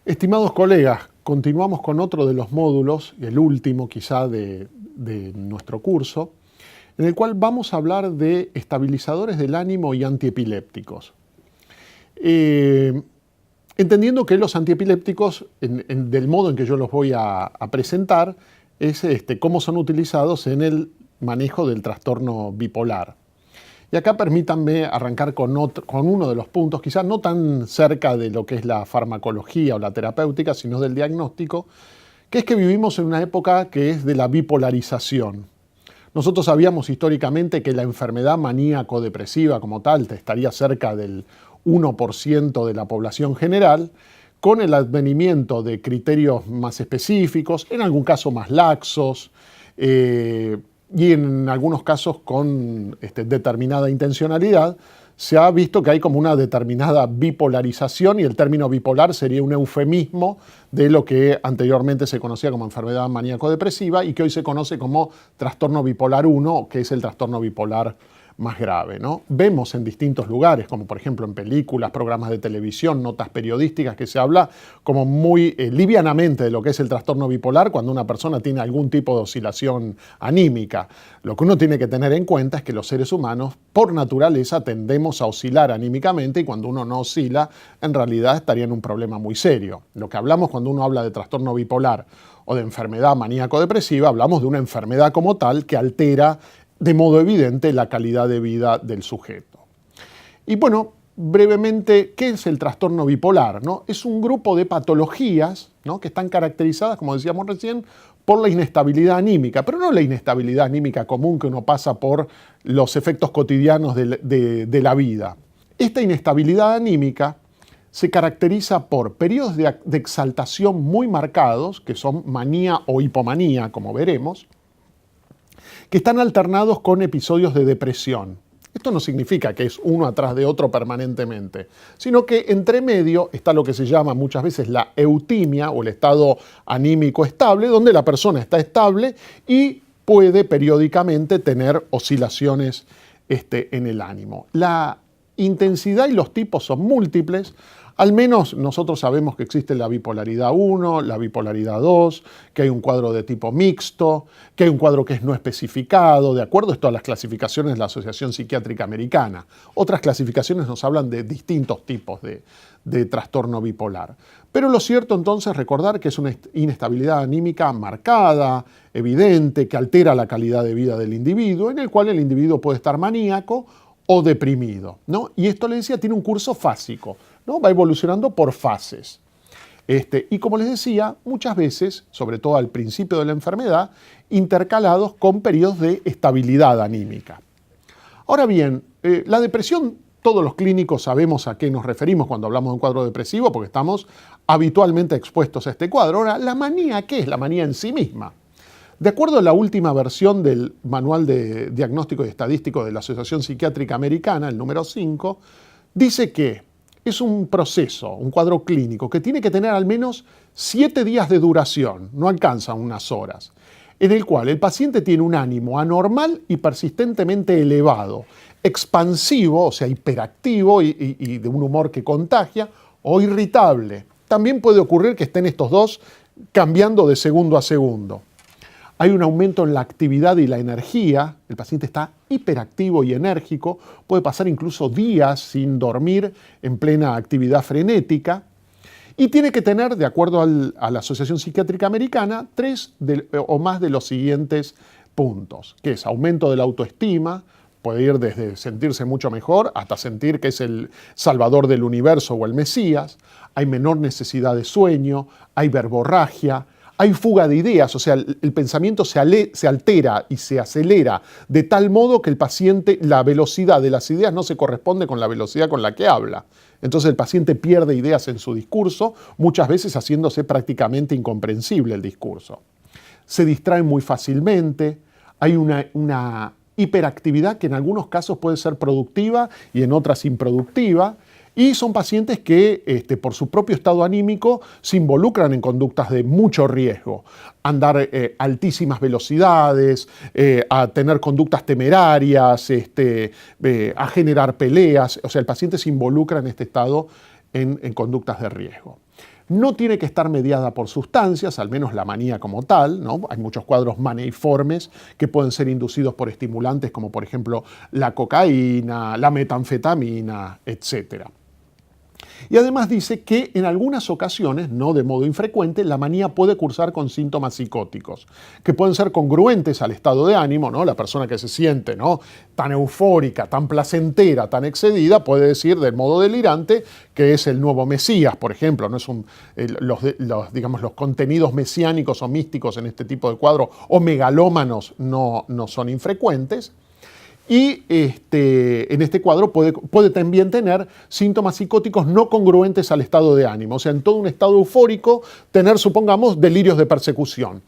Estimados colegas, continuamos con otro de los módulos, el último quizá de nuestro curso, en el cual vamos a hablar de estabilizadores del ánimo y antiepilépticos. Entendiendo que los antiepilépticos, del modo en que yo los voy a presentar, es cómo son utilizados en el manejo del trastorno bipolar. Y acá permítanme arrancar con uno de los puntos, quizás no tan cerca de lo que es la farmacología o la terapéutica, sino del diagnóstico, que es que vivimos en una época que es de la bipolarización. Nosotros sabíamos históricamente que la enfermedad maníaco-depresiva como tal estaría cerca del 1% de la población general, con el advenimiento de criterios más específicos, en algún caso más laxos, y en algunos casos con determinada intencionalidad, se ha visto que hay como una determinada bipolarización, y el término bipolar sería un eufemismo de lo que anteriormente se conocía como enfermedad maníaco-depresiva y que hoy se conoce como trastorno bipolar 1, que es el trastorno bipolar más grave, ¿no? Vemos en distintos lugares, como por ejemplo en películas, programas de televisión, notas periodísticas, que se habla como muy livianamente de lo que es el trastorno bipolar cuando una persona tiene algún tipo de oscilación anímica. Lo que uno tiene que tener en cuenta es que los seres humanos, por naturaleza, tendemos a oscilar anímicamente, y cuando uno no oscila, en realidad estaría en un problema muy serio. Lo que hablamos cuando uno habla de trastorno bipolar o de enfermedad maníaco-depresiva, hablamos de una enfermedad como tal que altera de modo evidente la calidad de vida del sujeto. Y bueno, brevemente, ¿qué es el trastorno bipolar, ¿no? Es un grupo de patologías, ¿no?, que están caracterizadas, como decíamos recién, por la inestabilidad anímica, pero no la inestabilidad anímica común que uno pasa por los efectos cotidianos de la vida. Esta inestabilidad anímica se caracteriza por periodos de exaltación muy marcados, que son manía o hipomanía, como veremos, que están alternados con episodios de depresión. Esto no significa que es uno atrás de otro permanentemente, sino que entre medio está lo que se llama muchas veces la eutimia o el estado anímico estable, donde la persona está estable y puede periódicamente tener oscilaciones en el ánimo. La intensidad y los tipos son múltiples. Al menos nosotros sabemos que existe la bipolaridad 1, la bipolaridad 2, que hay un cuadro de tipo mixto, que hay un cuadro que es no especificado, de acuerdo a las clasificaciones de la Asociación Psiquiátrica Americana. Otras clasificaciones nos hablan de distintos tipos de trastorno bipolar. Pero lo cierto entonces es recordar que es una inestabilidad anímica marcada, evidente, que altera la calidad de vida del individuo, en el cual el individuo puede estar maníaco o deprimido, ¿no? Y esto, les decía, tiene un curso fásico, ¿no? Va evolucionando por fases. Y como les decía, muchas veces, sobre todo al principio de la enfermedad, intercalados con periodos de estabilidad anímica. Ahora bien, la depresión, todos los clínicos sabemos a qué nos referimos cuando hablamos de un cuadro depresivo, porque estamos habitualmente expuestos a este cuadro. Ahora, ¿la manía qué es? La manía en sí misma. De acuerdo a la última versión del Manual de Diagnóstico y Estadístico de la Asociación Psiquiátrica Americana, el número 5, dice que es un proceso, un cuadro clínico, que tiene que tener al menos 7 días de duración, no alcanza unas horas, en el cual el paciente tiene un ánimo anormal y persistentemente elevado, expansivo, o sea, hiperactivo y de un humor que contagia, o irritable. También puede ocurrir que estén estos dos cambiando de segundo a segundo. Hay un aumento en la actividad y la energía, el paciente está hiperactivo y enérgico, puede pasar incluso días sin dormir en plena actividad frenética, y tiene que tener, de acuerdo a la Asociación Psiquiátrica Americana, 3 o más de los siguientes puntos, que es aumento de la autoestima, puede ir desde sentirse mucho mejor hasta sentir que es el salvador del universo o el Mesías, hay menor necesidad de sueño, hay verborragia, hay fuga de ideas, o sea, el pensamiento se altera y se acelera de tal modo que el paciente, la velocidad de las ideas no se corresponde con la velocidad con la que habla. Entonces el paciente pierde ideas en su discurso, muchas veces haciéndose prácticamente incomprensible el discurso. Se distrae muy fácilmente, hay una hiperactividad que en algunos casos puede ser productiva y en otras improductiva. Y son pacientes que, por su propio estado anímico, se involucran en conductas de mucho riesgo. Andar a altísimas velocidades, a tener conductas temerarias, a generar peleas. O sea, el paciente se involucra en este estado en conductas de riesgo. No tiene que estar mediada por sustancias, al menos la manía como tal, ¿no? Hay muchos cuadros maneiformes que pueden ser inducidos por estimulantes como por ejemplo la cocaína, la metanfetamina, etc. Y además dice que en algunas ocasiones, no de modo infrecuente, la manía puede cursar con síntomas psicóticos, que pueden ser congruentes al estado de ánimo, ¿no? La persona que se siente, ¿no?, tan eufórica, tan placentera, tan excedida, puede decir del modo delirante que es el nuevo Mesías, por ejemplo. No es digamos, los contenidos mesiánicos o místicos en este tipo de cuadros o megalómanos no son infrecuentes. Y en este cuadro puede también tener síntomas psicóticos no congruentes al estado de ánimo. O sea, en todo un estado eufórico, tener, supongamos, delirios de persecución.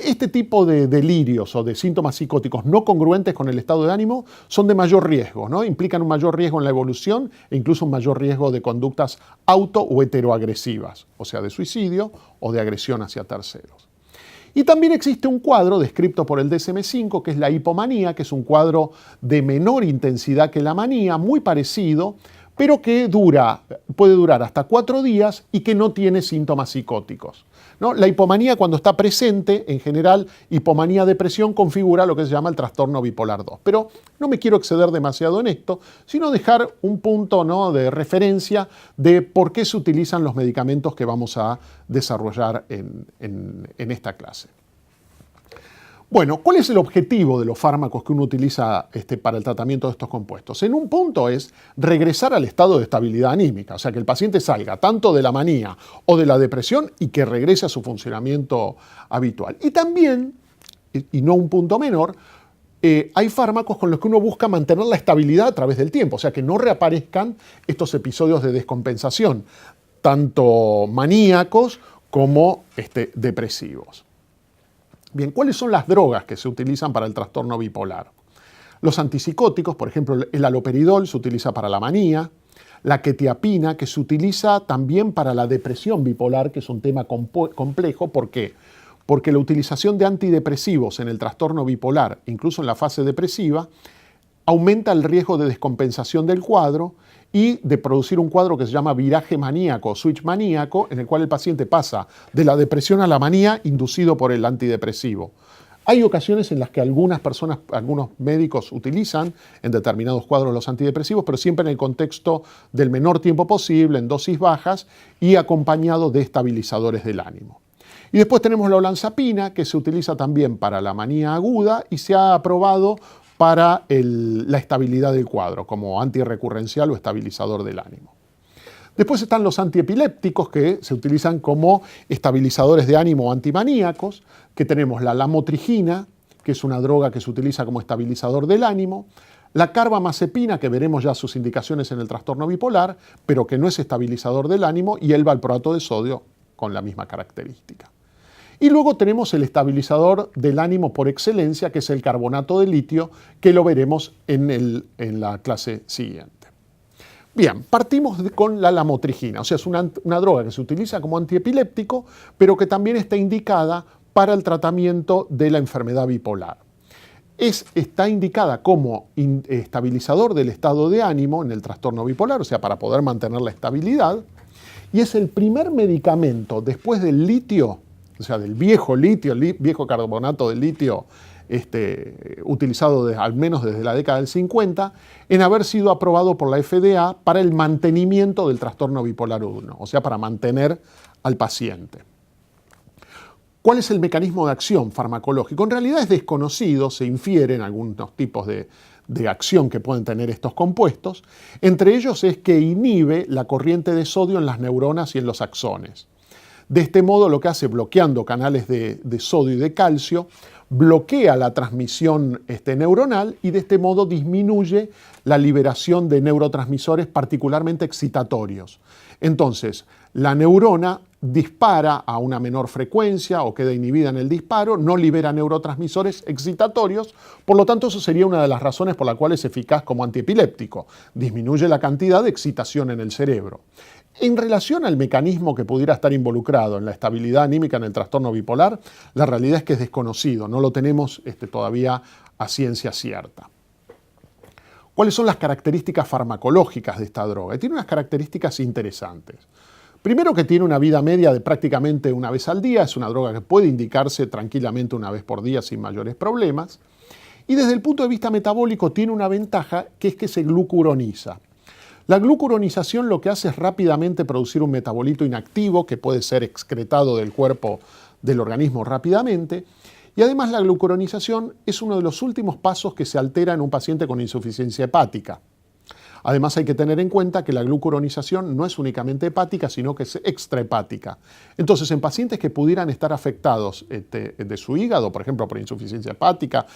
Este tipo de delirios o de síntomas psicóticos no congruentes con el estado de ánimo son de mayor riesgo, ¿no? Implican un mayor riesgo en la evolución e incluso un mayor riesgo de conductas auto o heteroagresivas, o sea, de suicidio o de agresión hacia terceros. Y también existe un cuadro descrito por el DSM-5, que es la hipomanía, que es un cuadro de menor intensidad que la manía, muy parecido, pero que puede durar hasta 4 días y que no tiene síntomas psicóticos, ¿no? La hipomanía, cuando está presente, en general, hipomanía-depresión configura lo que se llama el trastorno bipolar 2. Pero no me quiero exceder demasiado en esto, sino dejar un punto, ¿no?, de referencia de por qué se utilizan los medicamentos que vamos a desarrollar en esta clase. Bueno, ¿cuál es el objetivo de los fármacos que uno utiliza para el tratamiento de estos compuestos? En un punto es regresar al estado de estabilidad anímica, o sea, que el paciente salga tanto de la manía o de la depresión y que regrese a su funcionamiento habitual. Y también, y no un punto menor, hay fármacos con los que uno busca mantener la estabilidad a través del tiempo, o sea, que no reaparezcan estos episodios de descompensación, tanto maníacos como depresivos. Bien, ¿cuáles son las drogas que se utilizan para el trastorno bipolar? Los antipsicóticos, por ejemplo, el haloperidol se utiliza para la manía, la quetiapina, que se utiliza también para la depresión bipolar, que es un tema complejo. ¿Por qué? Porque la utilización de antidepresivos en el trastorno bipolar, incluso en la fase depresiva, aumenta el riesgo de descompensación del cuadro y de producir un cuadro que se llama viraje maníaco o switch maníaco, en el cual el paciente pasa de la depresión a la manía inducido por el antidepresivo. Hay ocasiones en las que algunos médicos utilizan en determinados cuadros los antidepresivos, pero siempre en el contexto del menor tiempo posible, en dosis bajas y acompañado de estabilizadores del ánimo. Y después tenemos la olanzapina, que se utiliza también para la manía aguda y se ha aprobado para la estabilidad del cuadro, como antirrecurrencial o estabilizador del ánimo. Después están los antiepilépticos, que se utilizan como estabilizadores de ánimo o antimaníacos, que tenemos la lamotrigina, que es una droga que se utiliza como estabilizador del ánimo, la carbamazepina, que veremos ya sus indicaciones en el trastorno bipolar, pero que no es estabilizador del ánimo, y el valproato de sodio con la misma característica. Y luego tenemos el estabilizador del ánimo por excelencia, que es el carbonato de litio, que lo veremos en la clase siguiente. Bien, partimos con la lamotrigina, o sea, es una droga que se utiliza como antiepiléptico, pero que también está indicada para el tratamiento de la enfermedad bipolar. Está indicada como estabilizador del estado de ánimo en el trastorno bipolar, o sea, para poder mantener la estabilidad, y es el primer medicamento después del litio, o sea, del viejo litio, el viejo carbonato de litio, utilizado al menos desde la década del 50, en haber sido aprobado por la FDA para el mantenimiento del trastorno bipolar 1, o sea, para mantener al paciente. ¿Cuál es el mecanismo de acción farmacológico? En realidad es desconocido, se infieren algunos tipos de acción que pueden tener estos compuestos. Entre ellos es que inhibe la corriente de sodio en las neuronas y en los axones. De este modo, lo que hace, bloqueando canales de sodio y de calcio, bloquea la transmisión neuronal y de este modo disminuye la liberación de neurotransmisores particularmente excitatorios. Entonces, la neurona dispara a una menor frecuencia o queda inhibida en el disparo, no libera neurotransmisores excitatorios, por lo tanto eso sería una de las razones por la cual es eficaz como antiepiléptico. Disminuye la cantidad de excitación en el cerebro. En relación al mecanismo que pudiera estar involucrado en la estabilidad anímica en el trastorno bipolar, la realidad es que es desconocido, no lo tenemos todavía a ciencia cierta. ¿Cuáles son las características farmacológicas de esta droga? Tiene unas características interesantes. Primero, que tiene una vida media de prácticamente una vez al día, es una droga que puede indicarse tranquilamente una vez por día sin mayores problemas. Y desde el punto de vista metabólico tiene una ventaja, que es que se glucuroniza. La glucuronización lo que hace es rápidamente producir un metabolito inactivo que puede ser excretado del cuerpo del organismo rápidamente. Y además la glucuronización es uno de los últimos pasos que se altera en un paciente con insuficiencia hepática. Además hay que tener en cuenta que la glucuronización no es únicamente hepática, sino que es extrahepática. Entonces, en pacientes que pudieran estar afectados de su hígado, por ejemplo, por insuficiencia hepática,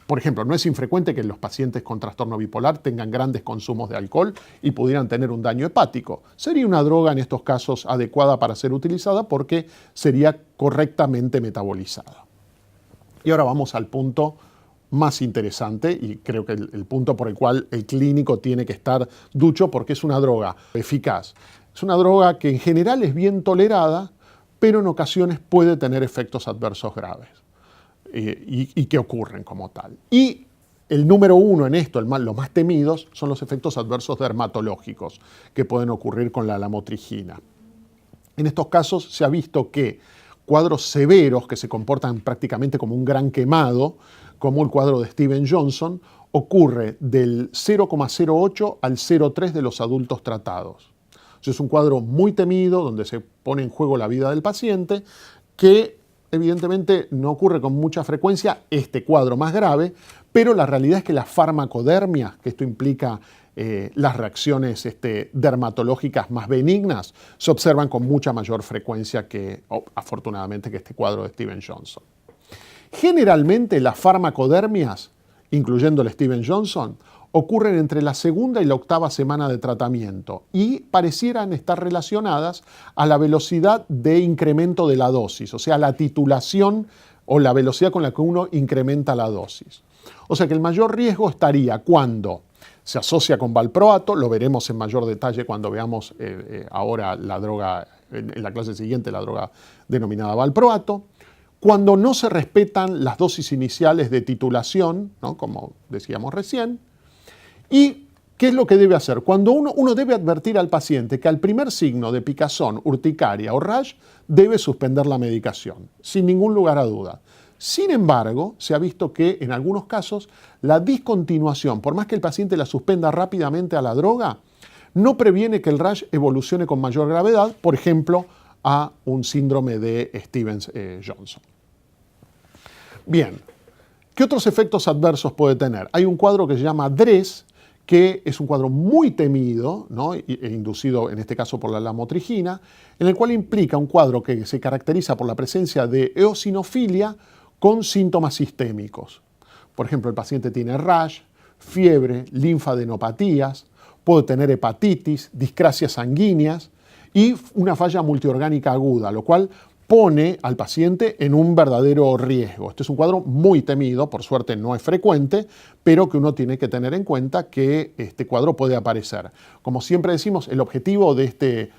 por ejemplo, no es infrecuente que los pacientes con trastorno bipolar tengan grandes consumos de alcohol y pudieran tener un daño hepático. Sería una droga en estos casos adecuada para ser utilizada porque sería correctamente metabolizada. Y ahora vamos al punto más interesante y creo que el punto por el cual el clínico tiene que estar ducho, porque es una droga eficaz. Es una droga que en general es bien tolerada, pero en ocasiones puede tener efectos adversos graves y que ocurren como tal. Y el número uno en esto, los más temidos, son los efectos adversos dermatológicos que pueden ocurrir con la lamotrigina. En estos casos se ha visto que cuadros severos que se comportan prácticamente como un gran quemado, como el cuadro de Steven Johnson, ocurre del 0,08 al 0,3 de los adultos tratados. Es un cuadro muy temido, donde se pone en juego la vida del paciente, que evidentemente no ocurre con mucha frecuencia este cuadro más grave, pero la realidad es que la farmacodermia, que esto implica las reacciones dermatológicas más benignas, se observan con mucha mayor frecuencia que, afortunadamente, que este cuadro de Steven Johnson. Generalmente las farmacodermias, incluyendo el Steven Johnson, ocurren entre la segunda y la octava semana de tratamiento y parecieran estar relacionadas a la velocidad de incremento de la dosis, o sea, la titulación o la velocidad con la que uno incrementa la dosis. O sea que el mayor riesgo estaría cuando se asocia con valproato, lo veremos en mayor detalle cuando veamos ahora la droga, en la clase siguiente, la droga denominada valproato, cuando no se respetan las dosis iniciales de titulación, ¿no?, como decíamos recién. ¿Y qué es lo que debe hacer? Cuando uno debe advertir al paciente que al primer signo de picazón, urticaria o rash, debe suspender la medicación, sin ningún lugar a duda. Sin embargo, se ha visto que en algunos casos la discontinuación, por más que el paciente la suspenda rápidamente a la droga, no previene que el rash evolucione con mayor gravedad, por ejemplo, a un síndrome de Stevens-Johnson. Bien, ¿qué otros efectos adversos puede tener? Hay un cuadro que se llama DRESS, que es un cuadro muy temido, ¿no?, e inducido en este caso por la lamotrigina, en el cual implica un cuadro que se caracteriza por la presencia de eosinofilia con síntomas sistémicos. Por ejemplo, el paciente tiene rash, fiebre, linfadenopatías, puede tener hepatitis, discrasias sanguíneas y una falla multiorgánica aguda, lo cual pone al paciente en un verdadero riesgo. Este es un cuadro muy temido, por suerte no es frecuente, pero que uno tiene que tener en cuenta que este cuadro puede aparecer. Como siempre decimos, el objetivo de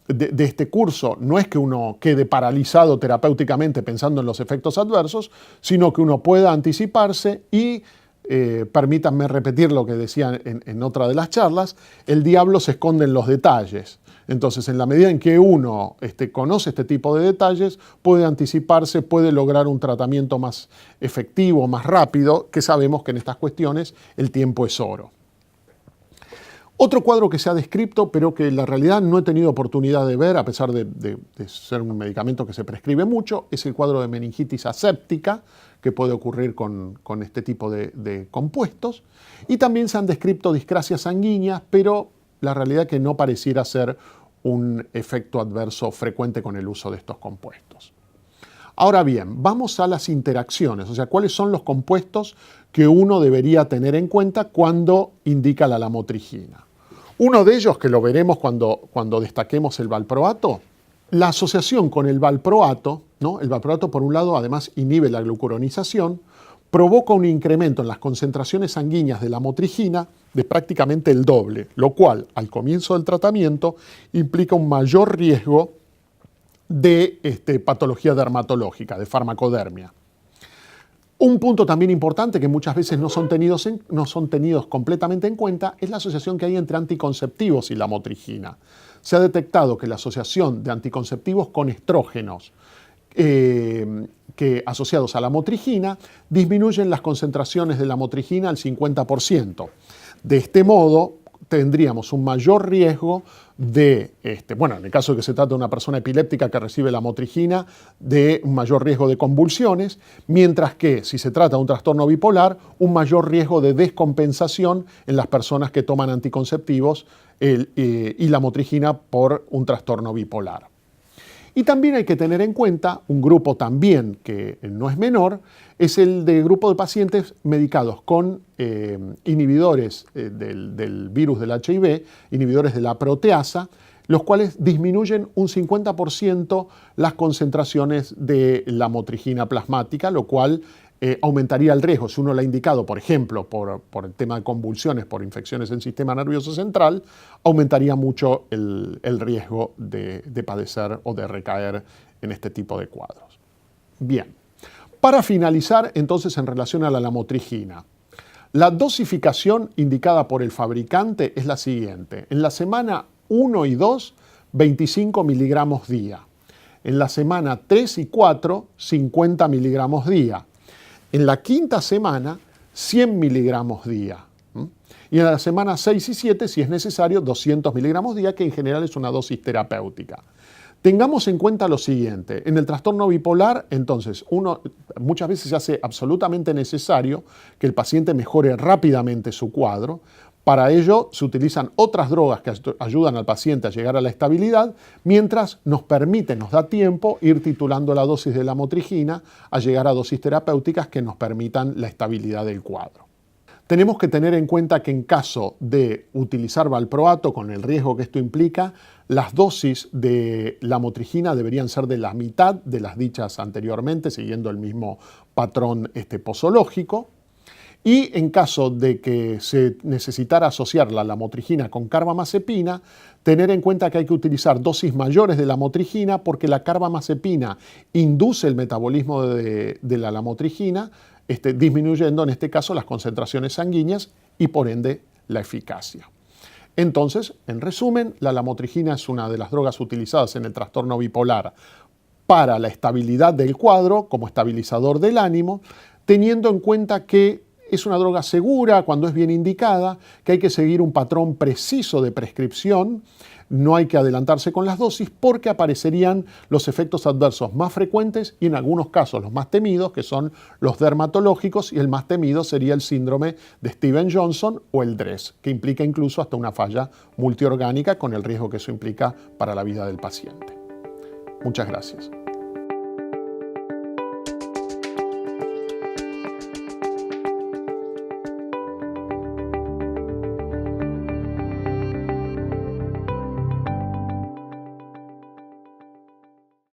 este curso no es que uno quede paralizado terapéuticamente pensando en los efectos adversos, sino que uno pueda anticiparse y, permítanme repetir lo que decía en otra de las charlas, el diablo se esconde en los detalles. Entonces, en la medida en que uno conoce este tipo de detalles, puede anticiparse, puede lograr un tratamiento más efectivo, más rápido, que sabemos que en estas cuestiones el tiempo es oro. Otro cuadro que se ha descrito, pero que en la realidad no he tenido oportunidad de ver, a pesar de ser un medicamento que se prescribe mucho, es el cuadro de meningitis aséptica, que puede ocurrir con este tipo de compuestos. Y también se han descrito discrasias sanguíneas, pero la realidad es que no pareciera ser un efecto adverso frecuente con el uso de estos compuestos. Ahora bien, vamos a las interacciones, o sea, cuáles son los compuestos que uno debería tener en cuenta cuando indica la lamotrigina. Uno de ellos, que lo veremos cuando destaquemos el valproato, la asociación con el valproato, ¿no? El valproato, por un lado, además inhibe la glucuronización, provoca un incremento en las concentraciones sanguíneas de lamotrigina de prácticamente el doble, lo cual, al comienzo del tratamiento, implica un mayor riesgo de patología dermatológica, de farmacodermia. Un punto también importante que muchas veces no son tenidos completamente en cuenta es la asociación que hay entre anticonceptivos y la motrigina. Se ha detectado que la asociación de anticonceptivos con estrógenos que asociados a la motrigina disminuyen las concentraciones de la motrigina al 50%. De este modo, tendríamos un mayor riesgo de, en el caso de que se trate de una persona epiléptica que recibe la motrigina, de un mayor riesgo de convulsiones, mientras que si se trata de un trastorno bipolar, un mayor riesgo de descompensación en las personas que toman anticonceptivos y la motrigina por un trastorno bipolar. Y también hay que tener en cuenta un grupo también que no es menor, es el de grupo de pacientes medicados con inhibidores del virus del HIV, inhibidores de la proteasa, los cuales disminuyen un 50% las concentraciones de la motrigina plasmática, lo cual aumentaría el riesgo. Si uno lo ha indicado, por ejemplo, por el tema de convulsiones, por infecciones en el sistema nervioso central, aumentaría mucho el riesgo de padecer o de recaer en este tipo de cuadros. Bien, para finalizar, entonces, en relación a la lamotrigina, la dosificación indicada por el fabricante es la siguiente. En la semana 1 y 2, 25 miligramos día. En la semana 3 y 4, 50 miligramos día. En la quinta semana, 100 miligramos día. Y en la semana 6 y 7, si es necesario, 200 miligramos día, que en general es una dosis terapéutica. Tengamos en cuenta lo siguiente, en el trastorno bipolar, entonces, muchas veces se hace absolutamente necesario que el paciente mejore rápidamente su cuadro. Para ello se utilizan otras drogas que ayudan al paciente a llegar a la estabilidad, mientras nos da tiempo ir titulando la dosis de la motrigina a llegar a dosis terapéuticas que nos permitan la estabilidad del cuadro. Tenemos que tener en cuenta que en caso de utilizar valproato, con el riesgo que esto implica, las dosis de la motrigina deberían ser de la mitad de las dichas anteriormente, siguiendo el mismo patrón posológico. Y en caso de que se necesitara asociar la lamotrigina con carbamazepina, tener en cuenta que hay que utilizar dosis mayores de lamotrigina porque la carbamazepina induce el metabolismo de la lamotrigina, disminuyendo en este caso las concentraciones sanguíneas y por ende la eficacia. Entonces, en resumen, la lamotrigina es una de las drogas utilizadas en el trastorno bipolar para la estabilidad del cuadro como estabilizador del ánimo, teniendo en cuenta que es una droga segura cuando es bien indicada, que hay que seguir un patrón preciso de prescripción, no hay que adelantarse con las dosis porque aparecerían los efectos adversos más frecuentes y en algunos casos los más temidos, que son los dermatológicos, y el más temido sería el síndrome de Stevens-Johnson o el DRESS, que implica incluso hasta una falla multiorgánica con el riesgo que eso implica para la vida del paciente. Muchas gracias.